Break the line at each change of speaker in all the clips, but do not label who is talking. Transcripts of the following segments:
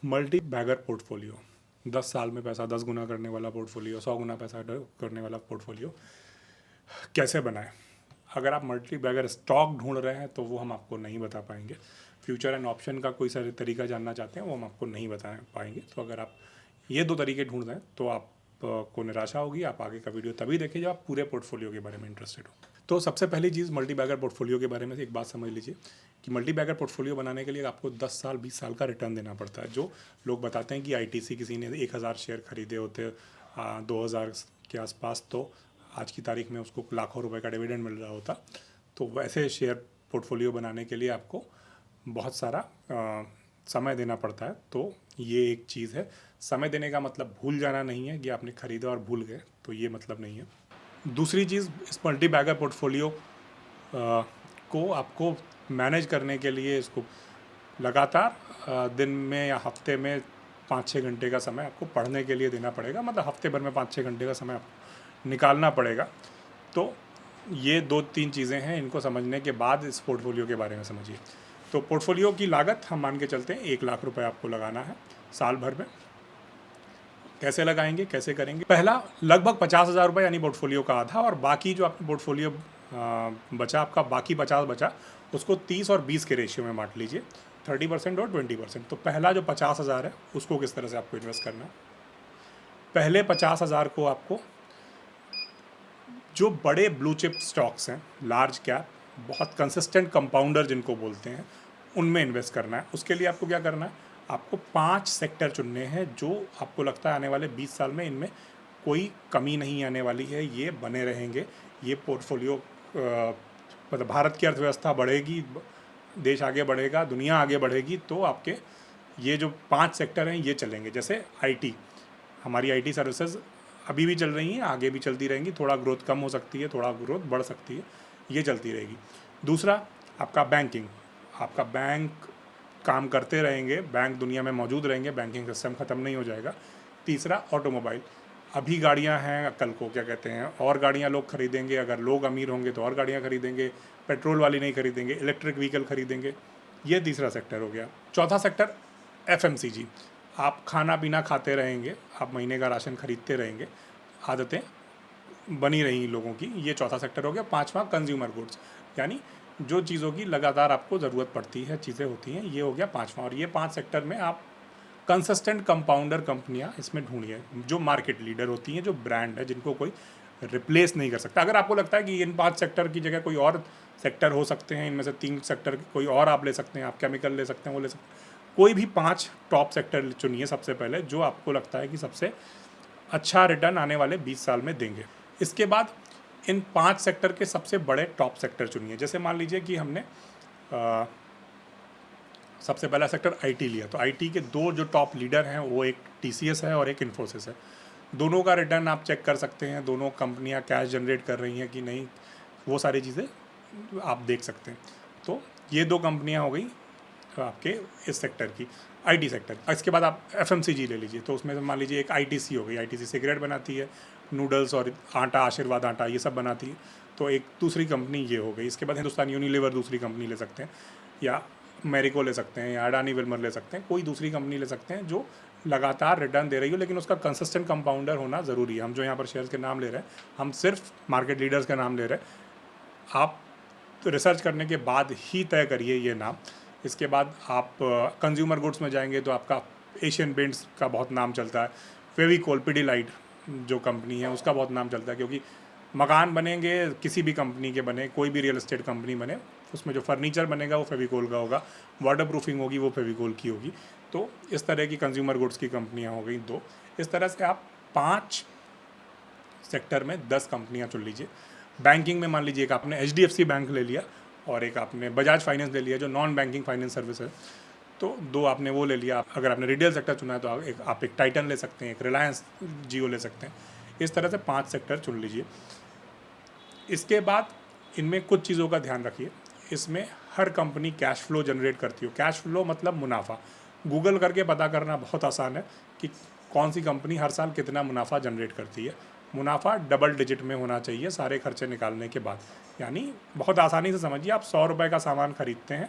Multi bagger portfolio, 10 साल में पैसा 10 गुना करने वाला पोर्टफोलियो, 100 गुना पैसा करने वाला पोर्टफोलियो कैसे बनाएं। अगर आप मल्टी बैगर स्टॉक ढूंढ रहे हैं तो वो हम आपको नहीं बता पाएंगे। फ्यूचर एंड ऑप्शन का कोई सारे तरीका जानना चाहते हैं वो हम आपको नहीं बता पाएंगे। तो अगर आप ये दो तरीके ढूंढ रहे हैं तो आप को निराशा होगी। आप आगे का वीडियो तभी देखें जब आप पूरे पोर्टफोलियो के बारे में इंटरेस्टेड हो। तो सबसे पहली चीज़ मल्टी बैगर पोर्टफोलियो के बारे में एक बात समझ लीजिए कि मल्टी बैगर पोर्टफोलियो बनाने के लिए आपको 10 साल 20 साल का रिटर्न देना पड़ता है। जो लोग बताते हैं कि आईटीसी किसी ने 1000 शेयर खरीदे होते 2000 के आसपास, तो आज की तारीख में उसको लाखों रुपए का डिविडेंड मिल रहा होता। तो वैसे शेयर पोर्टफोलियो बनाने के लिए आपको बहुत सारा समय देना पड़ता है। तो ये एक चीज़ है। समय देने का मतलब भूल जाना नहीं है कि आपने खरीदा और भूल गए, तो ये मतलब नहीं है। दूसरी चीज़, इस मल्टी बैगर पोर्टफोलियो को आपको मैनेज करने के लिए इसको लगातार दिन में या हफ्ते में 5-6 घंटे का समय आपको पढ़ने के लिए देना पड़ेगा। मतलब हफ्ते भर में 5-6 घंटे का समय आपको निकालना पड़ेगा। तो ये 2-3 चीज़ें हैं, इनको समझने के बाद इस पोर्टफोलियो के बारे में समझिए। तो पोर्टफोलियो की लागत हम मान के चलते हैं 1 लाख रुपए आपको लगाना है साल भर में। कैसे लगाएंगे, कैसे करेंगे? पहला लगभग 50,000 रुपये यानी पोर्टफोलियो का आधा, और बाकी जो आपका पोर्टफोलियो बचा, आपका बाकी 50 बचा, उसको 30 और 20 के रेशियो में बांट लीजिए, 30% और 20%। तो पहला जो 50,000 है उसको किस तरह से आपको इन्वेस्ट करना है। पहले 50,000 को आपको जो बड़े ब्लू चिप स्टॉक्स हैं, लार्ज कैप, बहुत कंसिस्टेंट कंपाउंडर जिनको बोलते हैं, उनमें इन्वेस्ट करना है। उसके लिए आपको क्या करना है, आपको 5 सेक्टर चुनने हैं जो आपको लगता है आने वाले 20 साल में इनमें कोई कमी नहीं आने वाली है, ये बने रहेंगे। ये पोर्टफोलियो मतलब भारत की अर्थव्यवस्था बढ़ेगी, देश आगे बढ़ेगा, दुनिया आगे बढ़ेगी, तो आपके ये जो 5 सेक्टर हैं ये चलेंगे। जैसे आईटी, हमारी आईटी सर्विसेज अभी भी चल रही हैं, आगे भी चलती रहेंगी। थोड़ा ग्रोथ कम हो सकती है, थोड़ा ग्रोथ बढ़ सकती है, ये चलती रहेगी। दूसरा आपका बैंकिंग, आपका बैंक काम करते रहेंगे, बैंक दुनिया में मौजूद रहेंगे, बैंकिंग सिस्टम ख़त्म नहीं हो जाएगा। तीसरा ऑटोमोबाइल, अभी गाड़ियां हैं, कल को क्या कहते हैं और गाड़ियां लोग खरीदेंगे। अगर लोग अमीर होंगे तो और गाड़ियां खरीदेंगे, पेट्रोल वाली नहीं खरीदेंगे, इलेक्ट्रिक व्हीकल खरीदेंगे। ये तीसरा सेक्टर हो गया। चौथा सेक्टर एफएमसीजी, आप खाना पीना खाते रहेंगे, आप महीने का राशन खरीदते रहेंगे, आदतें बनी रही लोगों की, ये चौथा सेक्टर हो गया। पांचवा कंज्यूमर गुड्स, यानी जो चीज़ों की लगातार आपको ज़रूरत पड़ती है, चीज़ें होती हैं, ये हो गया पांचवा। और ये 5 सेक्टर में आप कंसिस्टेंट कंपाउंडर कंपनियां इसमें ढूंढिए, जो मार्केट लीडर होती हैं, जो ब्रांड है, जिनको कोई रिप्लेस नहीं कर सकता। अगर आपको लगता है कि इन 5 सेक्टर की जगह कोई और सेक्टर हो सकते हैं, इनमें से 3 सेक्टर कोई और आप ले सकते हैं, आप केमिकल ले सकते हैं, वो ले सकते हैं, कोई भी 5 टॉप सेक्टर चुनिए सबसे पहले, जो आपको लगता है कि सबसे अच्छा रिटर्न आने वाले 20 साल में देंगे। इसके बाद इन 5 सेक्टर के सबसे बड़े टॉप सेक्टर चुनिए। जैसे मान लीजिए कि हमने सबसे पहला सेक्टर आईटी लिया, तो आईटी के 2 जो टॉप लीडर हैं वो एक टीसीएस है और एक इन्फोसिस है। दोनों का रिटर्न आप चेक कर सकते हैं, दोनों कंपनियां कैश जनरेट कर रही हैं कि नहीं, वो सारी चीज़ें आप देख सकते हैं। तो ये 2 कंपनियां हो गई आपके इस सेक्टर की, आईटी सेक्टर। इसके बाद आप एफएमसीजी ले लीजिए, तो उसमें मान लीजिए एक आईटीसी हो गई, आईटीसी सिगरेट बनाती है, नूडल्स और आटा, आशीर्वाद आटा, ये सब बनाती है, तो एक दूसरी कंपनी ये हो गई। इसके बाद हिंदुस्तान यूनिलीवर दूसरी कंपनी ले सकते हैं, या मेरिको ले सकते हैं, या अडानी विल्मर ले सकते हैं, कोई दूसरी कंपनी ले सकते हैं जो लगातार रिटर्न दे रही हो, लेकिन उसका कंसिस्टेंट कंपाउंडर होना ज़रूरी है। हम जो यहाँ पर शेयर्स के नाम ले रहे हैं, हम सिर्फ मार्केट लीडर्स का नाम ले रहे हैं। आप रिसर्च करने के बाद ही तय करिए ये नाम। इसके बाद आप कंज्यूमर गुड्स में जाएंगे तो आपका एशियन पेंट्स का बहुत नाम चलता है, फेविकोल, पिडिलाइट जो कंपनी है उसका बहुत नाम चलता है, क्योंकि मकान बनेंगे किसी भी कंपनी के बने, कोई भी रियल एस्टेट कंपनी बने, उसमें जो फर्नीचर बनेगा वो फेविकोल का होगा, वाटर प्रूफिंग होगी वो फेविकोल की होगी। तो इस तरह की कंज्यूमर गुड्स की कंपनियां हो गई 2। इस तरह से आप 5 सेक्टर में 10 कंपनियां चुन लीजिए। बैंकिंग में मान लीजिए एक आपने एचडीएफसी बैंक ले लिया और एक आपने बजाज फाइनेंस ले लिया जो नॉन बैंकिंग फाइनेंस सर्विस है, तो 2 आपने वो ले लिया। अगर आपने रिटेल सेक्टर चुना है तो आप एक टाइटन ले सकते हैं, एक रिलायंस जियो ले सकते हैं। इस तरह से 5 सेक्टर चुन लीजिए। इसके बाद इनमें कुछ चीज़ों का ध्यान रखिए। इसमें हर कंपनी कैश फ्लो जनरेट करती हो। कैश फ्लो मतलब मुनाफा। गूगल करके पता करना बहुत आसान है कि कौन सी कंपनी हर साल कितना मुनाफा जनरेट करती है। मुनाफा डबल डिजिट में होना चाहिए सारे खर्चे निकालने के बाद। यानी बहुत आसानी से समझिए, आप 100 रुपये का सामान खरीदते हैं,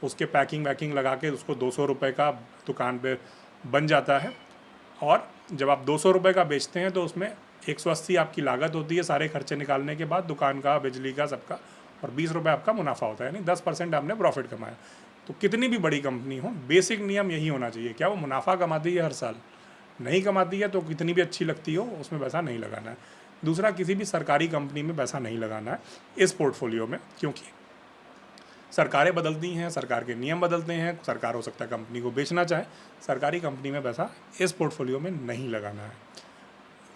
उसके पैकिंग वैकिंग लगा के उसको 200 रुपये का दुकान पे बन जाता है। और जब आप 200 रुपये का बेचते हैं तो उसमें 180 आपकी लागत होती है सारे खर्चे निकालने के बाद, दुकान का, बिजली का, सबका, और 20 रुपये आपका मुनाफा होता है, यानी 10% आपने प्रॉफिट कमाया। तो कितनी भी बड़ी कंपनी हो, बेसिक नियम यही होना चाहिए। क्या वो मुनाफा कमाती है हर साल? नहीं कमाती है तो कितनी भी अच्छी लगती हो उसमें पैसा नहीं लगाना है। दूसरा, किसी भी सरकारी कंपनी में पैसा नहीं लगाना है इस पोर्टफोलियो में, क्योंकि सरकारें बदलती हैं, सरकार के नियम बदलते हैं, सरकार हो सकता है कंपनी को बेचना चाहे, सरकारी कंपनी में पैसा इस पोर्टफोलियो में नहीं लगाना है।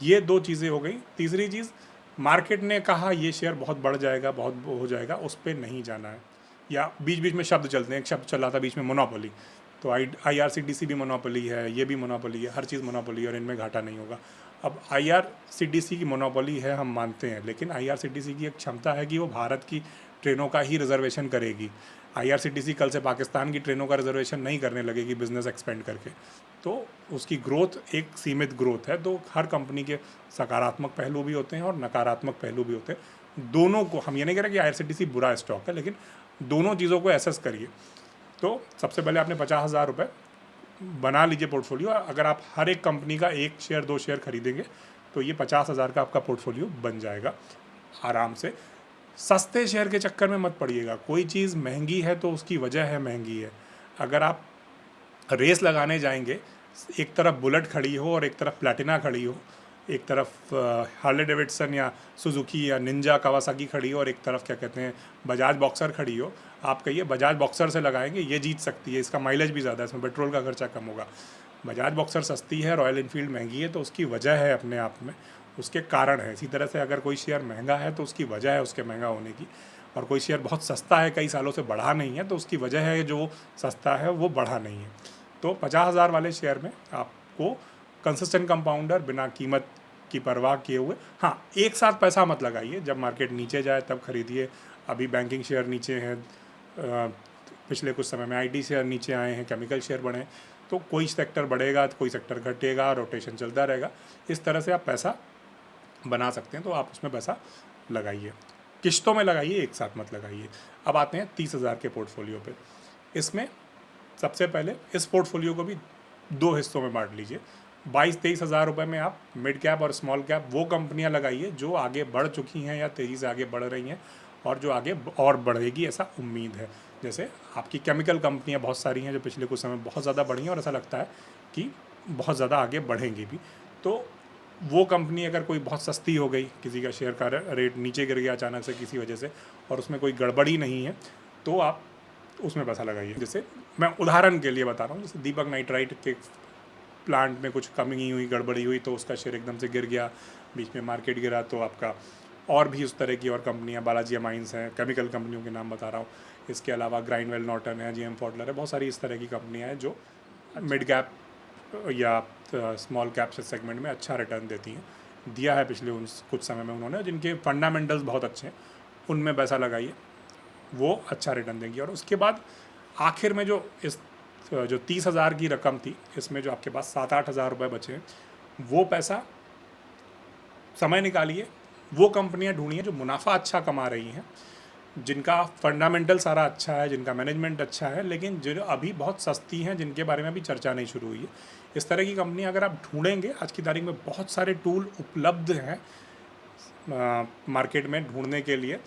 ये दो चीज़ें हो गई। तीसरी चीज़, मार्केट ने कहा ये शेयर बहुत बढ़ जाएगा, बहुत हो जाएगा, उस पर नहीं जाना है। या बीच बीच में शब्द चलते हैं, एक शब्द चला था बीच में, मोनोपोली। तो IRCTC भी मोनोपोली है, ये भी मोनोपोली है, हर चीज़ मोनोपोली है और इनमें घाटा नहीं होगा। अब IRCTC की मोनोपोली है, हम मानते हैं, लेकिन IRCTC की एक क्षमता है कि वो भारत की ट्रेनों का ही रिजर्वेशन करेगी। IRCTC कल से पाकिस्तान की ट्रेनों का रिजर्वेशन नहीं करने लगेगी बिजनेस एक्सपेंड करके। तो उसकी ग्रोथ एक सीमित ग्रोथ है। तो हर कंपनी के सकारात्मक पहलू भी होते हैं और नकारात्मक पहलू भी होते हैं। दोनों को, हम ये नहीं कह रहे कि IRCTC बुरा स्टॉक है, लेकिन दोनों चीज़ों को एसेस करिए। तो सबसे पहले आपने 50,000 रुपये बना लीजिए पोर्टफोलियो। अगर आप हर एक कंपनी का 1 शेयर 2 शेयर खरीदेंगे तो ये 50,000 का आपका पोर्टफोलियो बन जाएगा आराम से। सस्ते शेयर के चक्कर में मत पड़िएगा। कोई चीज़ महंगी है तो उसकी वजह है महंगी है। अगर आप रेस लगाने जाएंगे, एक तरफ बुलेट खड़ी हो और एक तरफ प्लैटिना खड़ी हो, एक तरफ हार्ले डेविडसन या सुजुकी या निंजा कावासाकी खड़ी हो और एक तरफ क्या कहते हैं बजाज बॉक्सर खड़ी हो, आप कहिए बजाज बॉक्सर से लगाएंगे, ये जीत सकती है, इसका माइलेज भी ज़्यादा है, इसमें पेट्रोल का खर्चा कम होगा। बजाज बॉक्सर सस्ती है, रॉयल इनफील्ड महंगी है, तो उसकी वजह है अपने आप में, उसके कारण है। इसी तरह से अगर कोई शेयर महंगा है तो उसकी वजह है उसके महंगा होने की, और कोई शेयर बहुत सस्ता है, कई सालों से बढ़ा नहीं है, तो उसकी वजह है जो सस्ता है वो बढ़ा नहीं है। तो 50,000 वाले शेयर में आपको कंसिस्टेंट कंपाउंडर, बिना कीमत की परवाह किए हुए, हाँ, एक साथ पैसा मत लगाइए, जब मार्केट नीचे जाए तब खरीदिए। अभी बैंकिंग शेयर नीचे हैं, पिछले कुछ समय में IT शेयर नीचे आए हैं, केमिकल शेयर बढ़े, तो कोई सेक्टर बढ़ेगा तो कोई सेक्टर घटेगा, रोटेशन चलता रहेगा। इस तरह से आप पैसा बना सकते हैं, तो आप उसमें पैसा लगाइए, किश्तों में लगाइए, एक साथ मत लगाइए। अब आते हैं 30,000 के पोर्टफोलियो पे। इसमें सबसे पहले इस पोर्टफोलियो को भी 2 हिस्सों में बांट लीजिए। 22-23 हज़ार रुपये में आप मिड कैप और स्मॉल कैप वो कंपनियां लगाइए जो आगे बढ़ चुकी हैं या तेज़ी से आगे बढ़ रही हैं और जो आगे और बढ़ेगी, ऐसा उम्मीद है। जैसे आपकी केमिकल कंपनियां बहुत सारी हैं जो पिछले कुछ समय बहुत ज़्यादा बढ़ी हैं और ऐसा लगता है कि बहुत ज़्यादा आगे बढ़ेंगी भी। तो वो कंपनी अगर कोई बहुत सस्ती हो गई, किसी का शेयर का रेट नीचे गिर गया अचानक से किसी वजह से, और उसमें कोई गड़बड़ी नहीं है, तो आप उसमें पैसा लगाइए। जैसे मैं उदाहरण के लिए बता रहा हूँ, जैसे दीपक नाइट्राइट के प्लांट में कुछ कमी हुई, गड़बड़ी हुई, तो उसका शेयर एकदम से गिर गया, बीच में मार्केट गिरा, तो आपका और भी उस तरह की और कंपनियां, बालाजी अमाइंस हैं, केमिकल कंपनियों के नाम बता रहा हूँ, इसके अलावा ग्राइंडवेल नॉर्टन है, GM फॉडलर है, बहुत सारी इस तरह की कंपनियां हैं जो मिड कैप या स्मॉल कैप सेगमेंट में अच्छा रिटर्न देती हैं, दिया है पिछले कुछ समय में उन्होंने, जिनके फंडामेंटल्स बहुत अच्छे हैं, उनमें पैसा लगाइए, वो अच्छा रिटर्न देंगी। और उसके बाद आखिर में जो 30,000 की रकम थी, इसमें जो आपके पास 7-8 हज़ार रुपये बचे हैं, वो पैसा समय निकालिए, वो कंपनियां ढूंढिए जो मुनाफा अच्छा कमा रही हैं, जिनका फंडामेंटल सारा अच्छा है, जिनका मैनेजमेंट अच्छा है, लेकिन जो अभी बहुत सस्ती हैं, जिनके बारे में अभी चर्चा नहीं शुरू हुई है। इस तरह की कंपनियां अगर आप ढूंढेंगे, आज की तारीख में बहुत सारे टूल उपलब्ध हैं मार्केट में ढूंढने के लिए।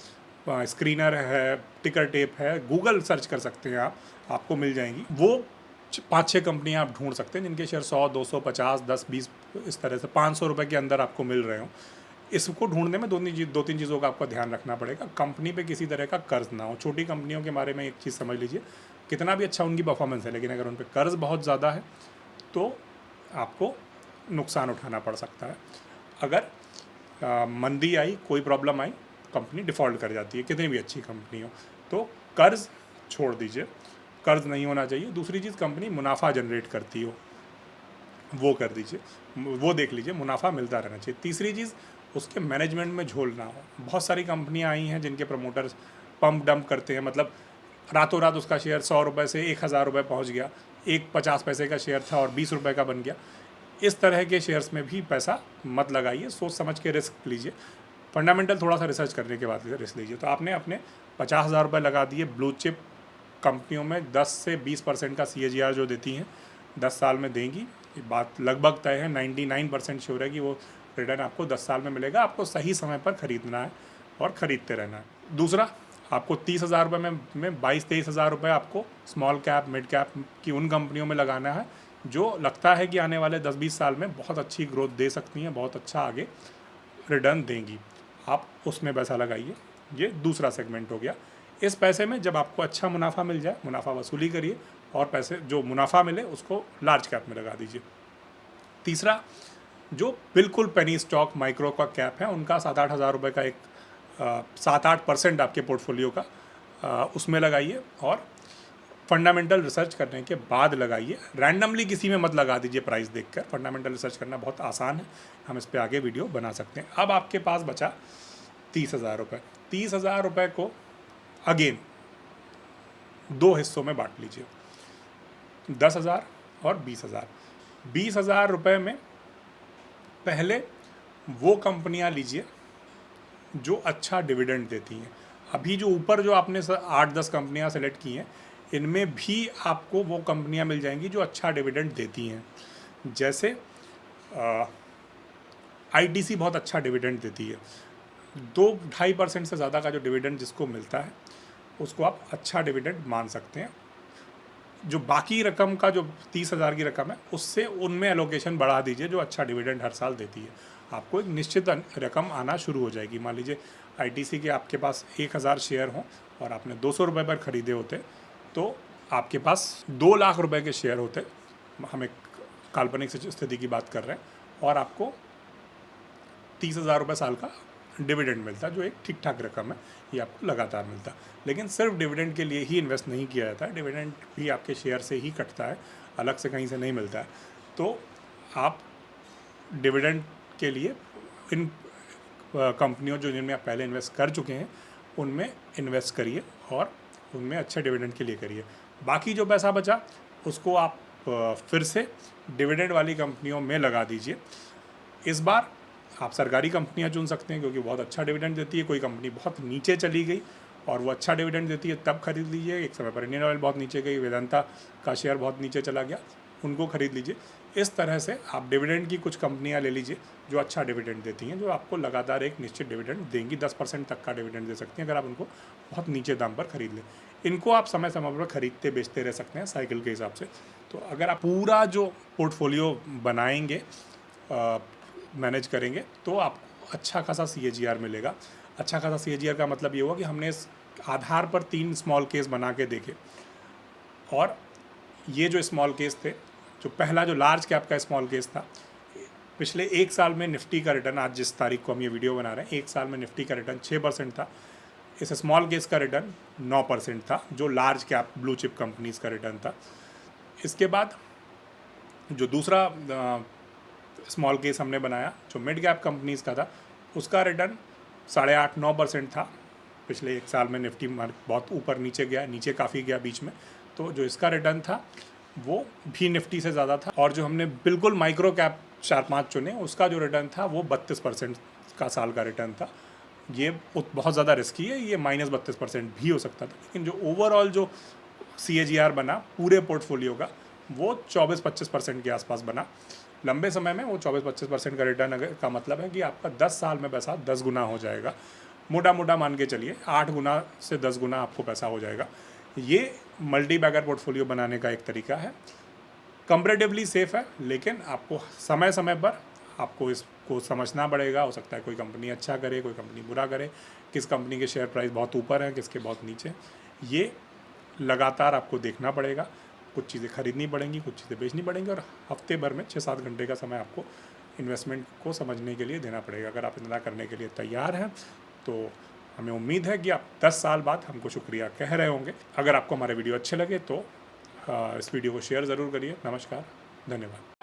स्क्रीनर है, टिकर टेप है, गूगल सर्च कर सकते हैं आप, आपको मिल जाएंगी। वो 5-6 कंपनियां आप ढूंढ सकते हैं जिनके शेयर 100, 200, 50, 10, 20 इस तरह से 500 रुपये के अंदर आपको मिल रहे हों। इसको ढूंढने में 2-3 चीज़ों का आपको ध्यान रखना पड़ेगा। कंपनी पे किसी तरह का कर्ज ना हो। छोटी कंपनियों के बारे में एक चीज़ समझ लीजिए, कितना भी अच्छा उनकी परफॉर्मेंस है, लेकिन अगर उन पर कर्ज बहुत ज़्यादा है तो आपको नुकसान उठाना पड़ सकता है। अगर मंदी आई, कोई प्रॉब्लम आई, कंपनी डिफ़ॉल्ट कर जाती है, कितनी भी अच्छी कंपनी हो, तो कर्ज छोड़ दीजिए, कर्ज नहीं होना चाहिए। दूसरी चीज़, कंपनी मुनाफा जनरेट करती हो, वो कर दीजिए, वो देख लीजिए, मुनाफा मिलता रहना चाहिए। तीसरी चीज़, उसके मैनेजमेंट में झोल ना हो। बहुत सारी कंपनियां आई हैं जिनके प्रमोटर्स पंप डंप करते हैं, मतलब रातों रात उसका शेयर 100 रुपये से 1,000 रुपये पहुँच गया, एक 50 पैसे का शेयर था और 20 रुपये का बन गया। इस तरह के शेयर्स में भी पैसा मत लगाइए, सोच समझ के रिस्क लीजिए, फंडामेंटल थोड़ा सा रिसर्च करने के बाद रिस्क लीजिए। तो आपने अपने 50,000 रुपये लगा दिए ब्लू चिप कंपनियों में, 10 से 20% का CAGR जो देती हैं, 10 साल में देंगी, ये बात लगभग तय है, 99% श्योर है कि वो रिटर्न आपको 10 साल में मिलेगा। आपको सही समय पर खरीदना है और ख़रीदते रहना है। दूसरा, आपको 30,000 रुपये में 22-23 हज़ार रुपये आपको स्मॉल कैप मिड कैप की उन कंपनियों में लगाना है जो लगता है कि आने वाले 10-20 साल में बहुत अच्छी ग्रोथ दे सकती हैं, बहुत अच्छा आगे रिटर्न देंगी। आप उसमें पैसा लगाइए। ये दूसरा सेगमेंट हो गया। इस पैसे में जब आपको अच्छा मुनाफा मिल जाए, मुनाफा वसूली करिए और पैसे जो मुनाफा मिले उसको लार्ज कैप में लगा दीजिए। तीसरा, जो बिल्कुल पेनी स्टॉक माइक्रो का कैप है, उनका 7-8 हज़ार रुपये का एक 7-8% आपके पोर्टफोलियो का उसमें लगाइए और फंडामेंटल रिसर्च करने के बाद लगाइए। रैंडमली किसी में मत लगा दीजिए प्राइस देखकर। फंडामेंटल रिसर्च करना बहुत आसान है, हम इस पर आगे वीडियो बना सकते हैं। अब आपके पास बचा 30,000 रुपये। 30,000 रुपये को अगेन 2 हिस्सों में बांट लीजिए, 10,000 और 20,000। 20,000 रुपये में पहले वो कंपनियां लीजिए जो अच्छा डिविडेंड देती हैं। अभी जो ऊपर जो आपने 8-10 कंपनियां सेलेक्ट की हैं, इनमें भी आपको वो कंपनियां मिल जाएंगी जो अच्छा डिविडेंड देती हैं। जैसे आईटीसी बहुत अच्छा डिविडेंड देती है। 2-2.5% से ज़्यादा का जो डिविडेंड जिसको मिलता है उसको आप अच्छा डिविडेंड मान सकते हैं। जो बाकी रकम का जो 30,000 की रकम है उससे उनमें एलोकेशन बढ़ा दीजिए जो अच्छा डिविडेंड हर साल देती है। आपको एक निश्चित रकम आना शुरू हो जाएगी। मान लीजिए आईटीसी के आपके पास 1,000 शेयर हों और आपने 200 रुपये पर ख़रीदे होते तो आपके पास 2 लाख रुपए के शेयर होते। हम एक काल्पनिक स्थिति की बात कर रहे हैं और आपको 30,000 रुपये साल का डिविडेंड मिलता, जो एक ठीक ठाक रकम है, ये आपको लगातार मिलता। लेकिन सिर्फ डिविडेंड के लिए ही इन्वेस्ट नहीं किया जाता है, डिविडेंड भी आपके शेयर से ही कटता है, अलग से कहीं से नहीं मिलता है। तो आप डिविडेंड के लिए इन कंपनियों जो जिनमें आप पहले इन्वेस्ट कर चुके हैं उनमें इन्वेस्ट करिए और उनमें अच्छे डिविडेंड के लिए करिए। बाकी जो पैसा बचा उसको आप फिर से डिविडेंड वाली कंपनियों में लगा दीजिए। इस बार आप सरकारी कंपनियां चुन सकते हैं क्योंकि बहुत अच्छा डिविडेंड देती है। कोई कंपनी बहुत नीचे चली गई और वो अच्छा डिविडेंड देती है तब खरीद लीजिए। एक समय पर इंडियन ऑयल बहुत नीचे गई, वेदांता का शेयर बहुत नीचे चला गया, उनको खरीद लीजिए। इस तरह से आप डिविडेंड की कुछ कंपनियां ले लीजिए जो अच्छा डिविडेंड देती हैं, जो आपको लगातार एक निश्चित डिविडेंड देंगी। 10% तक का डिविडेंड दे सकती हैं अगर आप उनको बहुत नीचे दाम पर खरीद लें। इनको आप समय समय पर खरीदते बेचते रह सकते हैं साइकिल के हिसाब से। तो अगर आप पूरा जो पोर्टफोलियो बनाएंगे, मैनेज करेंगे, तो आपको अच्छा खासा CAGR मिलेगा। अच्छा खासा CAGR का मतलब ये हुआ कि हमने इस आधार पर 3 स्मॉल केस बना के देखे और ये जो स्मॉल केस थे, जो पहला जो लार्ज कैप का स्मॉल केस था, पिछले 1 साल में निफ्टी का रिटर्न, आज जिस तारीख को हम ये वीडियो बना रहे हैं, 1 साल में निफ्टी का रिटर्न 6% था। इस स्मॉल केस का रिटर्न 9% था, जो large cap blue chip companies का रिटर्न था। इसके बाद जो दूसरा स्मॉल केस हमने बनाया जो मिड कैप कंपनीज़ का था, उसका रिटर्न 8.5-9% था। पिछले 1 साल में निफ्टी बहुत ऊपर नीचे गया, नीचे काफ़ी गया बीच में, तो जो इसका रिटर्न था वो भी निफ्टी से ज़्यादा था। और जो हमने बिल्कुल माइक्रो कैप 4-5 चुने, उसका जो रिटर्न था वो 32% का साल का रिटर्न था। ये बहुत ज़्यादा रिस्की है, ये -32% भी हो सकता था, लेकिन जो ओवरऑल जो CAGR बना पूरे पोर्टफोलियो का वो 24-25% के आसपास बना। लंबे समय में वो 24-25% का रिटर्न का मतलब है कि आपका 10 साल में पैसा 10 गुना हो जाएगा। मोटा मोटा मान के चलिए 8 गुना से 10 गुना आपको पैसा हो जाएगा। ये मल्टी बैगर पोर्टफोलियो बनाने का एक तरीका है, कंपैरेटिवली सेफ है, लेकिन आपको समय समय पर आपको इसको समझना पड़ेगा। हो सकता है कोई कंपनी अच्छा करे, कोई कंपनी बुरा करे, किस कंपनी के शेयर प्राइस बहुत ऊपर है, किसके बहुत नीचे, ये लगातार आपको देखना पड़ेगा। कुछ चीज़ें खरीदनी पड़ेंगी, कुछ चीज़ें बेचनी पड़ेंगी और हफ्ते भर में 6-7 घंटे का समय आपको इन्वेस्टमेंट को समझने के लिए देना पड़ेगा। अगर आप इतना करने के लिए तैयार हैं तो हमें उम्मीद है कि आप 10 साल बाद हमको शुक्रिया कह रहे होंगे। अगर आपको हमारे वीडियो अच्छे लगे तो इस वीडियो को शेयर ज़रूर करिए। नमस्कार, धन्यवाद।